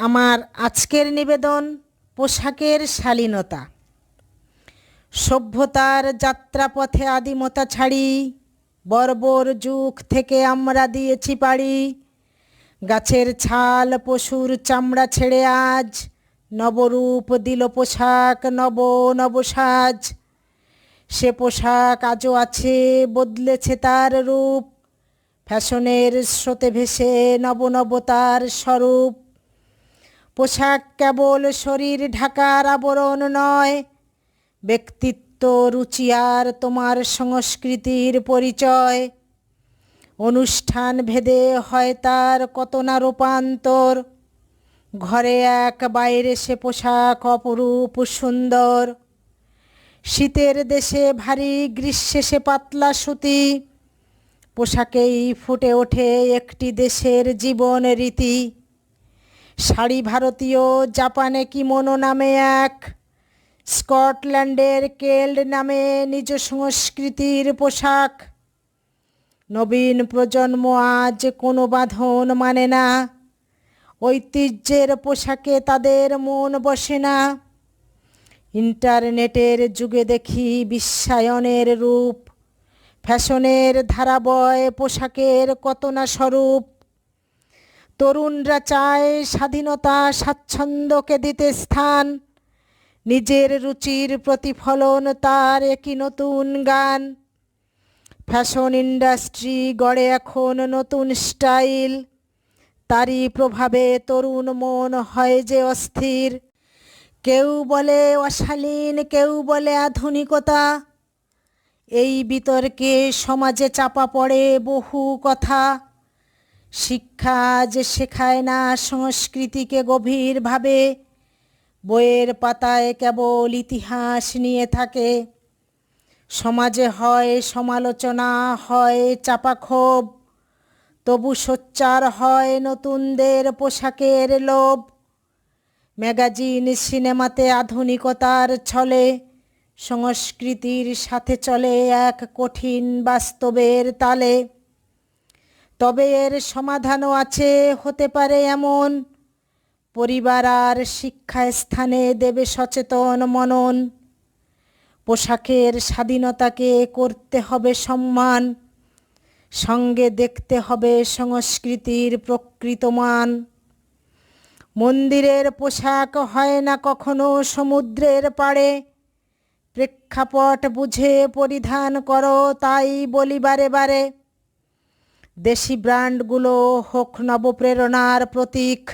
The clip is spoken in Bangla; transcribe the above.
আমার আজকের নিবেদন পোশাকের শালীনতা। সভ্যতার যাত্রাপথে আদিমতা ছাড়ি বর্বর যুগ থেকে আমরা দিয়েছি পাড়ি। গাছের ছাল পশুর চামড়া ছেড়ে আজ নবরূপ দিল পোশাক, নব নব সাজ। সে পোশাক আজও আছে, বদলেছে তার রূপ, ফ্যাশনের স্রোতে ভেসে নব নব তার স্বরূপ। পোশাক কেবল শরীর ঢাকার আবরণ নয়, ব্যক্তিত্ব, রুচি আর তোমার সংস্কৃতির পরিচয়। অনুষ্ঠান ভেদে হয় তার কত না রূপান্তর, ঘরে এক বাইরে সে পোশাক অপরূপ সুন্দর। শীতের দেশে ভারী, গ্রীষ্মে সে পাতলা সুতি, পোশাকেই ফুটে ওঠে একটি দেশের জীবন রীতি। শাড়ি ভারতীয়, জাপানে কিমোনো নামে এক, স্কটল্যান্ডের কেল্ট নামে নিজ সংস্কৃতির পোশাক। নবীন প্রজন্ম আজ কোনো বাঁধন মানে না, ঐতিহ্যের পোশাকে তাদের মন বসে না। ইন্টারনেটের যুগে দেখি বিশ্বায়নের রূপ, ফ্যাশনের ধারা বয় পোশাকের কত না স্বরূপ। তরুণরা চায় স্বাধীনতা, স্বাচ্ছন্দ্যকে দিতে স্থান, নিজের রুচির প্রতিফলন তার একই নতুন গান। ফ্যাশন ইন্ডাস্ট্রি গড়ে এখন নতুন স্টাইল, তারই প্রভাবে তরুণ মন হয় যে অস্থির। কেউ বলে অশালীন, কেউ বলে আধুনিকতা, এই বিতর্কে সমাজে চাপা পড়ে বহু কথা। শিক্ষা যে শেখায় না সংস্কৃতিকে গভীরভাবে, বইয়ের পাতায় কেবল ইতিহাস নিয়ে থাকে। সমাজে হয় সমালোচনা, হয় চাপা ক্ষোভ, তবু সোচ্চার হয় নতুনদের পোশাকের লোভ। ম্যাগাজিন, সিনেমাতে আধুনিকতার ছলে সংস্কৃতির সাথে চলে এক কঠিন বাস্তবের তালে। তবে এর সমাধানও আছে, হতে পারে এমন, পরিবার আর শিক্ষা স্থানে দেবে সচেতন মনন। পোশাকের স্বাধীনতাকে করতে হবে সম্মান, সঙ্গে দেখতে হবে সংস্কৃতির প্রকৃত মান। মন্দিরের পোশাক হয় না কখনো সমুদ্রের পাড়ে, প্রেক্ষাপট বুঝে পরিধান করো তাই বলি বারে বারে। দেশি ব্র্যান্ডগুলো হোক নবপ্রেরণার প্রতীক,